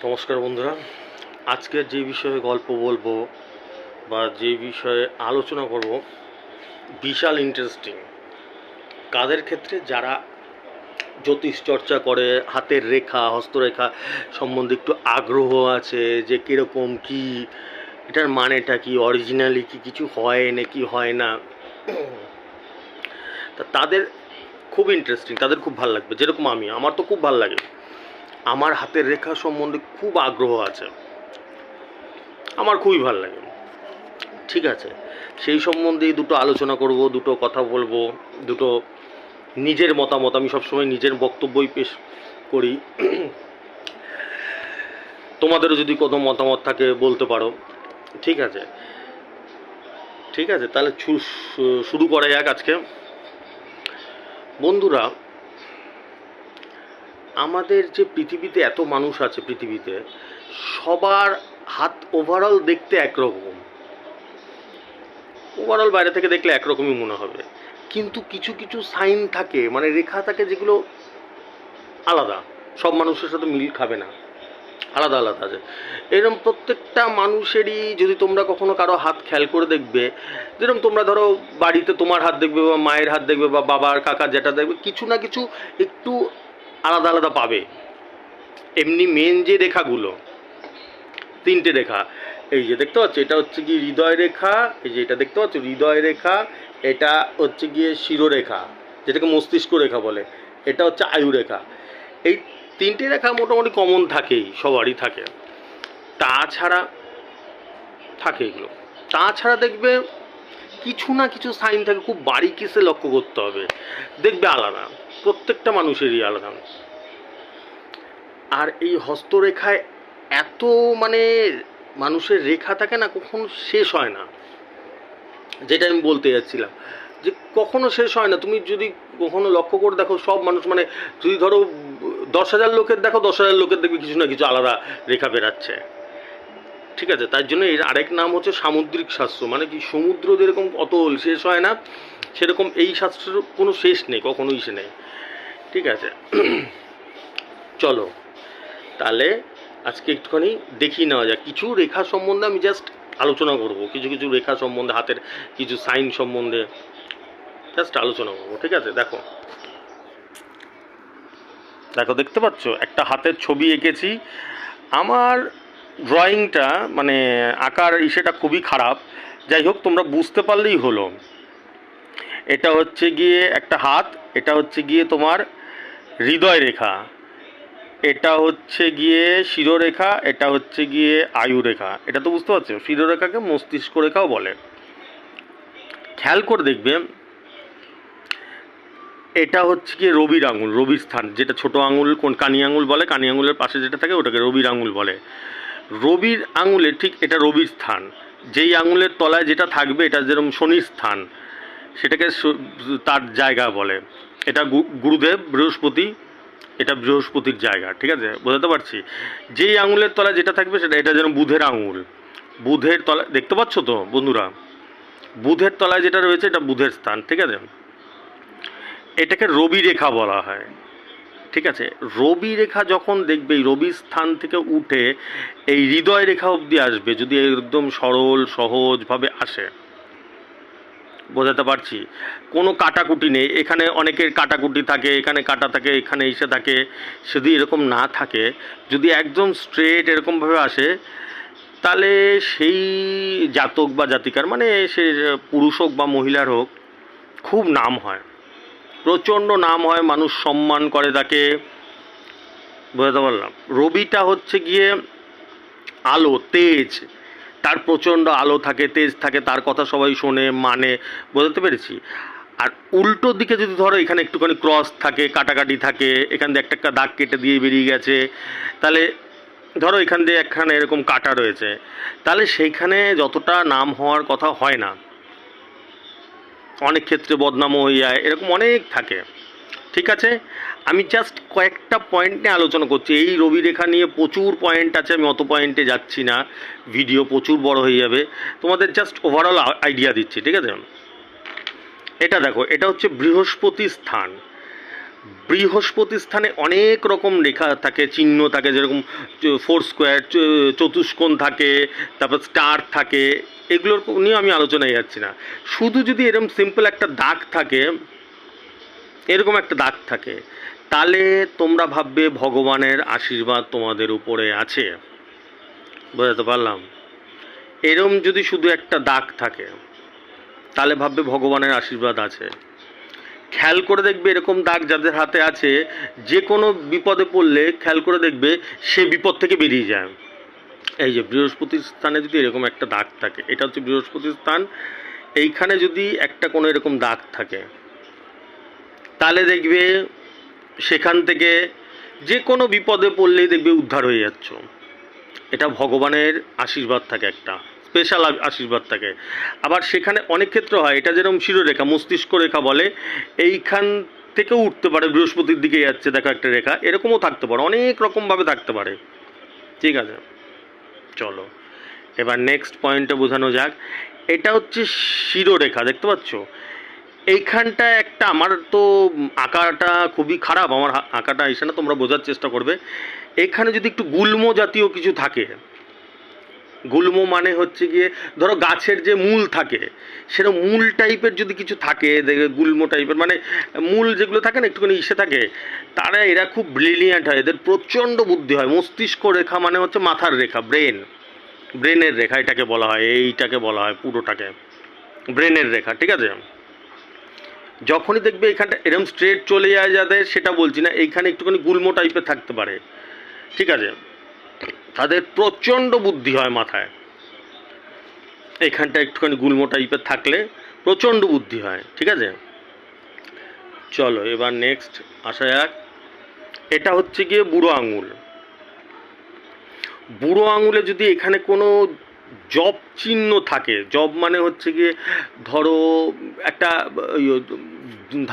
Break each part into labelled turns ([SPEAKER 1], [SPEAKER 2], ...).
[SPEAKER 1] নমস্কার বন্ধুরা, আজকের যে বিষয়ে গল্প বলবো বা যে বিষয়ে আলোচনা করব বিশাল ইন্টারেস্টিং। কাদের ক্ষেত্রে? যারা জ্যোতিষ চর্চা করে, হাতের রেখা হস্তরেখা সম্বন্ধে একটু আগ্রহ আছে, যে কীরকম কি, এটার মানেটা কি, অরিজিনালি কি কিছু হয় নাকি হয় না, তা তাদের খুব ইন্টারেস্টিং, তাদের খুব ভালো লাগবে। যেরকম আমার তো খুব ভালো লাগে, আমার হাতের রেখা সম্বন্ধে খুব আগ্রহ আছে, আমার খুবই ভালো লাগে। ঠিক আছে, সেই সম্বন্ধেই দুটো আলোচনা করব, দুটো কথা বলবো, দুটো নিজের মতামত। আমি সবসময় নিজের বক্তব্যই পেশ করি, তোমাদেরও যদি কোনো মতামত থাকে বলতে পারো। ঠিক আছে, ঠিক আছে, তাহলে শুরু করা যাক আজকে। বন্ধুরা, আমাদের যে পৃথিবীতে এত মানুষ আছে, পৃথিবীতে সবার হাত ওভারঅল দেখতে একরকম, ওভারঅল বাইরে থেকে দেখলে একরকমই মনে হবে, কিন্তু কিছু কিছু সাইন থাকে, মানে রেখা থাকে, যেগুলো আলাদা, সব মানুষের সাথে মিল খাবে না, আলাদা আলাদা আছে। এরকম প্রত্যেকটা মানুষেরই, যদি তোমরা কখনো কারো হাত খেয়াল করে দেখবে, যেরকম তোমরা ধরো বাড়িতে তোমার হাত দেখবে বা মায়ের হাত দেখবে বা বাবার কাকা যেটা দেখবে, কিছু না কিছু একটু আলাদা আলাদা পাবে। এমনি মেন যে রেখাগুলো, তিনটে রেখা, এই যে দেখতে পাচ্ছ, এটা হচ্ছে কি হৃদয় রেখা, এই যে এটা দেখতে পাচ্ছ হৃদয় রেখা, এটা হচ্ছে গিয়ে শিরোরেখা, যেটাকে মস্তিষ্ক রেখা বলে, এটা হচ্ছে আয়ু রেখা। এই তিনটে রেখা মোটামুটি কমন থাকেই, সবারই থাকে। তাছাড়া থাকে এগুলো, তাছাড়া দেখবে কিছু না কিছু সাইন থাকে, খুব বারিকিসে লক্ষ্য করতে হবে, দেখবে আলাদা, প্রত্যেকটা মানুষেরই আলাদা। আর এই হস্তরেখায় এত মানে মানুষের রেখা থাকে না, কখনো শেষ হয় না। যেটা আমি বলতে যাচ্ছিলাম, যে কখনো শেষ হয় না। তুমি যদি কখনো লক্ষ্য করে দেখো, সব মানুষ, মানে যদি ধরো 10,000 লোকের দেখো, 10,000 লোকের দেখবে কিছু না কিছু আলাদা রেখা বেরাচ্ছে। ঠিক আছে, তার জন্য এর আরেক নাম হচ্ছে সামুদ্রিক শাস্ত্র, মানে কি সমুদ্র যেরকম অতল শেষ হয় না, সেরকম এই শাস্ত্রের কোনো শেষ নেই, কখনোই সে নেই। ঠিক আছে, চলো তাহলে আজকে একটুখানি দেখি নেওয়া যাক কিছু রেখা সম্বন্ধে। আমি জাস্ট আলোচনা করব, কিছু কিছু রেখা সম্বন্ধে, হাতের কিছু সাইন সম্বন্ধে জাস্ট আলোচনা করবো। ঠিক আছে, দেখো দেখো, দেখতে পাচ্ছ একটা হাতের ছবি এঁকেছি। আমার ড্রয়িংটা মানে আঁকার ইসেটা খুবই খারাপ, যাই হোক তোমরা বুঝতে পারলেই হলো। এটা হচ্ছে গিয়ে একটা হাত, এটা হচ্ছে গিয়ে তোমার হৃদয় রেখা, এটা হচ্ছে গিয়ে শিরোরেখা, এটা হচ্ছে গিয়ে আয়ু রেখা। এটা তো বুঝতে পারছো, শিরোরেখাকে মস্তিষ্ক রেখাও বলে। খেয়াল করে দেখবে, এটা হচ্ছে গিয়ে রবির আঙুল, রবির স্থান, যেটা ছোট আঙুল, কোন কানি আঙুল বলে, কানি আঙুলের পাশে যেটা থাকে ওটাকে রবির আঙুল বলে। রবির আঙুলে ঠিক এটা রবির স্থান, যেই আঙুলের তলায় যেটা থাকবে, এটা যেরকম শনির স্থান, সেটাকে তার জায়গা বলে। এটা গুরুদেব বৃহস্পতি, এটা বৃহস্পতির জায়গা। ঠিক আছে, বোঝাতে পারছি? যেই আঙুলের তলায় যেটা থাকবে সেটা, এটা যেন বুধের আঙুল, বুধের তলায়, দেখতে পাচ্ছ তো বন্ধুরা, বুধের তলায় যেটা রয়েছে এটা বুধের স্থান। ঠিক আছে, এটাকে রবি রেখা বলা হয়। ঠিক আছে, রবি রেখা যখন দেখবে রবির স্থান থেকে উঠে এই হৃদয় রেখা অবধি আসবে, যদি একদম সরল সহজভাবে আসে, বোঝাতে পারছি? কোনো কাটাকুটি নেই, এখানে অনেকের কাটাকুটি থাকে, এখানে কাটা থাকে, এখানে এসে থাকে, যদি এরকম না থাকে, যদি একদম স্ট্রেট এরকমভাবে আসে, তাহলে সেই জাতক বা জাতিকার, মানে সে পুরুষ হোক বা মহিলার হোক, খুব নাম হয়, প্রচণ্ড নাম হয়, মানুষ সম্মান করে তাকে। বোঝাতে পারলাম? রবিটা হচ্ছে গিয়ে আলো, তেজ, তার প্রচণ্ড আলো থাকে, তেজ থাকে, তার কথা সবাই শোনে, মানে। বোঝাতে পেরেছি? আর উল্টো দিকে যদি ধরো এখানে একটুখানি ক্রস থাকে, কাটাকাটি থাকে, এখান দিয়ে একটা দাগ কেটে দিয়ে বেরিয়ে গেছে, তাহলে ধরো এখান দিয়ে একখানে এরকম কাটা রয়েছে, তাহলে সেইখানে যতটা নাম হওয়ার কথা হয় না, অনেক ক্ষেত্রে বদনামও হয়ে যায়, এরকম অনেক থাকে। ঠিক আছে, আমি জাস্ট কয়েকটা পয়েন্ট নিয়ে আলোচনা করছি। এই রবি রেখা নিয়ে প্রচুর পয়েন্ট আছে, আমি অত পয়েন্টে যাচ্ছি না, ভিডিও প্রচুর বড় হয়ে যাবে, তোমাদের জাস্ট ওভারঅল আইডিয়া দিচ্ছি। ঠিক আছে, এটা দেখো, এটা হচ্ছে বৃহস্পতি স্থান। বৃহস্পতি স্থানে অনেক রকম রেখা থাকে, চিহ্ন থাকে, যেরকম ফোর স্কোয়ার, চতুষ্কোণ থাকে, তারপর স্টার থাকে, এগুলোর নিয়ে আমি আলোচনায় যাচ্ছি না। শুধু যদি এরকম সিম্পল একটা দাগ থাকে, এরকম একটা দাগ থাকে, তাহলে তোমরা ভাববে ভগবানের আশীর্বাদ তোমাদের উপরে আছে। বুঝতে পারলাম? এরম যদি শুধু একটা দাগ থাকে, তাহলে ভাববে ভগবানের আশীর্বাদ আছে। খেয়াল করে দেখবে এরকম দাগ যাদের হাতে আছে, যে কোনো বিপদে পড়লে খেয়াল করে দেখবে সে বিপদ থেকে বেরিয়ে যায়। এই যে বৃহস্পতির স্থানে যদি এরকম একটা দাগ থাকে, এটা হচ্ছে বৃহস্পতির স্থান, এইখানে যদি একটা কোনো এরকম দাগ থাকে, তাহলে দেখবে সেখান থেকে যে কোনো বিপদে পড়লেই দেখবে উদ্ধার হয়ে যাচ্ছ। এটা ভগবানের আশীর্বাদ থাকে, একটা স্পেশাল আশীর্বাদ থাকে। আবার সেখানে অনেক ক্ষেত্রে হয়, এটা যেরকম শিরোরেখা, মস্তিষ্ক রেখা বলে, এইখান থেকেও উঠতে পারে, বৃহস্পতির দিকে যাচ্ছে দেখো একটা রেখা, এরকমও থাকতে পারে, অনেক রকমভাবে থাকতে পারে। ঠিক আছে, চলো এবার নেক্সট পয়েন্টে বোঝানো যাক। এটা হচ্ছে শিরোরেখা, দেখতে পাচ্ছ? এইখানটায় একটা, আমার তো আঁকাটা খুবই খারাপ, আমার আঁকাটা এসে না, তোমরা বোঝার চেষ্টা করবে। এখানে যদি একটু গুল্ম জাতীয় কিছু থাকে, গুল্ম মানে হচ্ছে গিয়ে ধরো গাছের যে মূল থাকে, সেরকম মূল টাইপের যদি কিছু থাকে, দেখে গুল্ম টাইপের, মানে মূল যেগুলো থাকে না একটুখানি ইসে থাকে, তারা এরা খুব ব্রিলিয়ান্ট হয়, এদের প্রচণ্ড বুদ্ধি হয়। মস্তিষ্ক রেখা মানে হচ্ছে মাথার রেখা, ব্রেনের রেখা এটাকে বলা হয়, এইটাকে বলা হয় পুরোটাকে ব্রেনের রেখা। ঠিক আছে, যখনই দেখবে এখানটা এরকম স্ট্রেট চলে যায় যাদের, সেটা বলছি না, এইখানে একটুখানি গুল্ম টাইপের থাকতে পারে। ঠিক আছে, তাদের প্রচণ্ড বুদ্ধি হয় মাথায়, এইখানটা একটুখানি গুল্ম টাইপের থাকলে প্রচণ্ড বুদ্ধি হয়। ঠিক আছে, চলো এবার নেক্সট আসা যাক। এটা হচ্ছে গিয়ে বুড়ো আঙুল। বুড়ো আঙুলে যদি এখানে কোনো জব চিহ্ন থাকে, জব মানে হচ্ছে গিয়ে ধরো একটা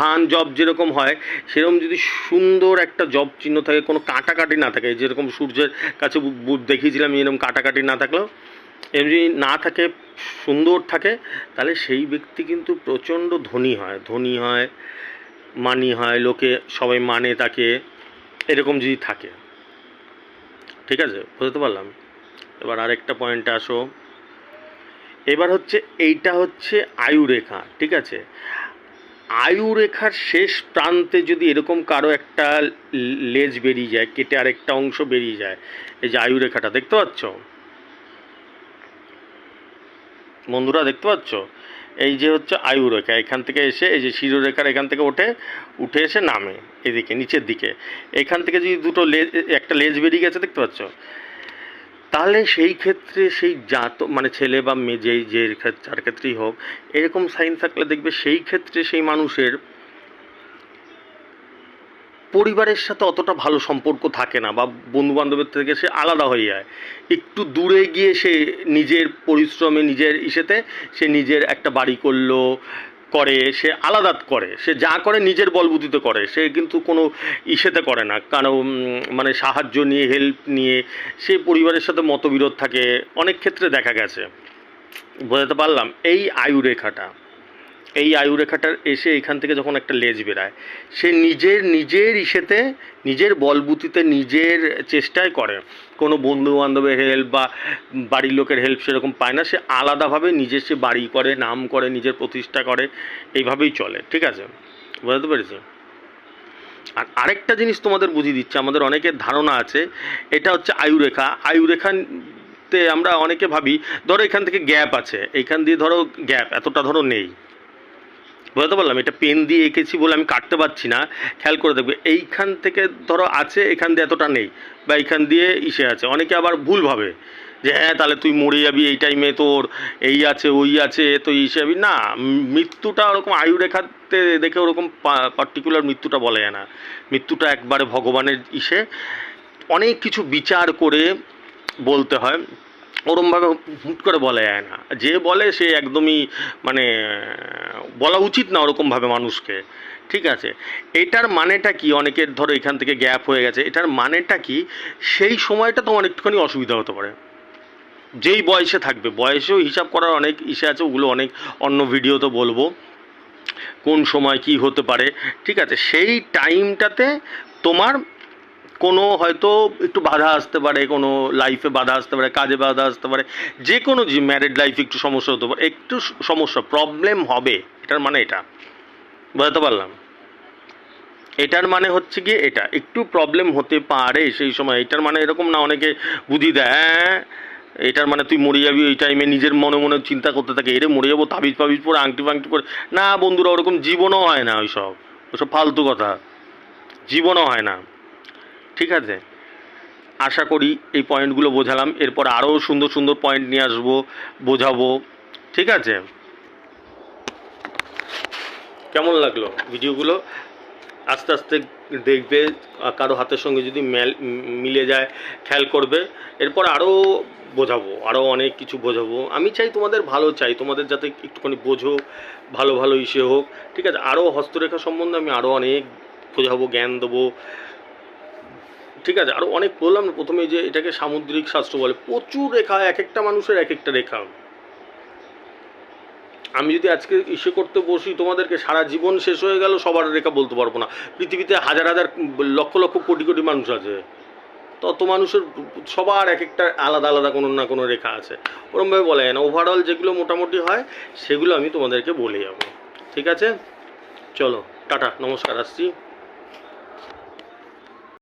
[SPEAKER 1] ধান জব যেরকম হয়, সেরকম যদি সুন্দর একটা জব চিহ্ন থাকে, কোনো কাটাকাটি না থাকে, যেরকম সূর্যের কাছে দেখিয়েছিলাম এরকম কাটাকাটি না থাকলেও, এমনি না থাকে, সুন্দর থাকে, তাহলে সেই ব্যক্তি কিন্তু প্রচণ্ড ধনী হয়, মানি হয়, লোকে সবাই মানে তাকে, এরকম যদি থাকে। ঠিক আছে, বুঝতে পারলাম? এবার আরেকটা পয়েন্টে আসো। এবার হচ্ছে এইটা হচ্ছে আয়ুরেখা। ঠিক আছে, আয়ুরেখার শেষ প্রান্তে যদি এরকম কারো একটা লেজ বেরিয়ে যায়, কেটে আরেকটা অংশ বেরিয়ে যায়, এই যে আয়ুরেখাটা দেখতে পাচ্ছ বন্ধুরা, দেখতে পাচ্ছ? এই যে হচ্ছে আয়ুরেখা, এখান থেকে এসে এই যে শিরোরেখার এখান থেকে উঠে এসে নামে এদিকে নিচের দিকে, এখান থেকে যদি দুটো লেজ, একটা লেজ বেরিয়ে গেছে, দেখতে পাচ্ছ? তাহলে সেই ক্ষেত্রে সেই জাত মানে ছেলে বা মেয়ে, যেই যে যার ক্ষেত্রেই হোক, এরকম সাইন থাকলে দেখবে সেই ক্ষেত্রে সেই মানুষের পরিবারের সাথে অতটা ভালো সম্পর্ক থাকে না, বা বন্ধুবান্ধবের থেকে সে আলাদা হয়ে যায়, একটু দূরে গিয়ে সে নিজের পরিশ্রমে, নিজের ইসেতে সে নিজের একটা বাড়ি করলো, করে, সে আলাদা করে, সে যা করে নিজের বলবুদ্ধিতে করে, সে কিন্তু কোনো ইসেতে করে না, কারণ মানে সাহায্য নিয়ে, হেল্প নিয়ে, সে পরিবারের সাথে মতবিরোধ থাকে, অনেক ক্ষেত্রে দেখা গেছে। বোঝাতে পারলাম? এই আয়ুরেখাটার এসে এখান থেকে যখন একটা লেজ বেরায়, সে নিজের ইসেতে, নিজের বলবুদ্ধিতে, নিজের চেষ্টায় করে, কোনো বন্ধু বান্ধবের হেল্প বা বাড়ির লোকের হেল্প সেরকম পায় না, সে আলাদাভাবে নিজের সে বাড়ি করে, নাম করে, নিজের প্রতিষ্ঠা করে, এইভাবেই চলে। ঠিক আছে, বুঝতে পেরেছি? আর আরেকটা জিনিস তোমাদের বুঝিয়ে দিচ্ছে, আমাদের অনেকের ধারণা আছে, এটা হচ্ছে আয়ুরেখাতে আমরা অনেকে ভাবি ধরো এখান থেকে গ্যাপ আছে, এইখান দিয়ে ধরো গ্যাপ এতটা ধরো নেই। বুঝতে পারলাম? এটা পেন দিয়ে এঁকেছি বলে আমি কাটতে পারছি না, খেয়াল করে দেখবে এইখান থেকে ধরো আছে, এখান দিয়ে এতটা নেই, বা এইখান দিয়ে ইসে আছে। অনেকে আবার ভুল ভাবে যে হ্যাঁ তাহলে তুই মরে যাবি, এই টাইমে তোর এই আছে ওই আছে, তো ইসে যাবি না। মৃত্যুটা ওরকম আয়ুরেখাতে দেখে ওরকম পার্টিকুলার মৃত্যুটা বলা যায় না। মৃত্যুটা একবারে ভগবানের ইসে অনেক কিছু বিচার করে বলতে হয়, ওরমভাবে হুট করে বলা যায় না। যে বলে সে একদমই মানে বলা উচিত না ওরকমভাবে মানুষকে। ঠিক আছে, এটার মানেটা কি? অনেকের ধরো এখান থেকে গ্যাপ হয়ে গেছে, এটার মানেটা কি? সেই সময়টা তোমার একটুখানি অসুবিধা হতে পারে, যেই বয়সে থাকবে, বয়সেও হিসাব করার অনেক ইসে আছে, ওগুলো অনেক অন্য ভিডিওতে বলবো। কোন সময় কি হতে পারে, ঠিক আছে? সেই টাইমটাতে তোমার কোনো হয়তো একটু বাধা আসতে পারে, কোনো লাইফে বাধা আসতে পারে, কাজে বাধা আসতে পারে, যে কোনো যে ম্যারিড লাইফে একটু সমস্যা হতে পারে, একটু সমস্যা প্রবলেম হবে, এটার মানে এটা, বুঝতে পারলাম? এটার মানে হচ্ছে গিয়ে এটা একটু প্রবলেম হতে পারে সেই সময়। এটার মানে এরকম না অনেকে বুদ্ধি দেয়, হ্যাঁ এটার মানে তুই মরে যাবি ওই টাইমে, নিজের মনে মনে চিন্তা করতে থাকে এরে মরে যাবো, তাবিজ ফাবিজ পরে আংটি ফাংটি পরে। না বন্ধুরা, ওরকম জীবনও হয় না, ওইসব ওসব ফালতু কথা, জীবনও হয় না, ঠিক আছে? আশা করি এই পয়েন্টগুলো বোঝালাম, এরপর আরও সুন্দর সুন্দর পয়েন্ট নিয়ে আসবো, বোঝাবো, ঠিক আছে? কেমন লাগলো ভিডিওগুলো? আস্তে আস্তে দেখবে, কারো হাতের সঙ্গে যদি মিলে যায় খেয়াল করবে, এরপর আরও বোঝাবো, আরও অনেক কিছু বোঝাবো। আমি চাই তোমাদের ভালো, চাই তোমাদের যাতে একটুখানি বোঝো, ভালো ভালো ইসে হোক, ঠিক আছে? আরও হস্তরেখা সম্বন্ধে আমি আরও অনেক বোঝাবো, জ্ঞান দেবো, ঠিক আছে? আরও অনেক বললাম না প্রথমে যে এটাকে সামুদ্রিক শাস্ত্র বলে, প্রচুর রেখা, এক একটা মানুষের এক একটা রেখা। আমি যদি আজকে ইস্যু করতে বসি তোমাদেরকে, সারা জীবন শেষ হয়ে গেল, সবার রেখা বলতে পারবো না। পৃথিবীতে হাজার হাজার লক্ষ লক্ষ কোটি কোটি মানুষ আছে, তত মানুষের সবার এক একটা আলাদা আলাদা কোনো না কোনো রেখা আছে, ওরমভাবে বলা যায় না। ওভারঅল যেগুলো মোটামুটি হয় সেগুলো আমি তোমাদেরকে বলে যাবো, ঠিক আছে? চলো টাটা, নমস্কার, আসছি।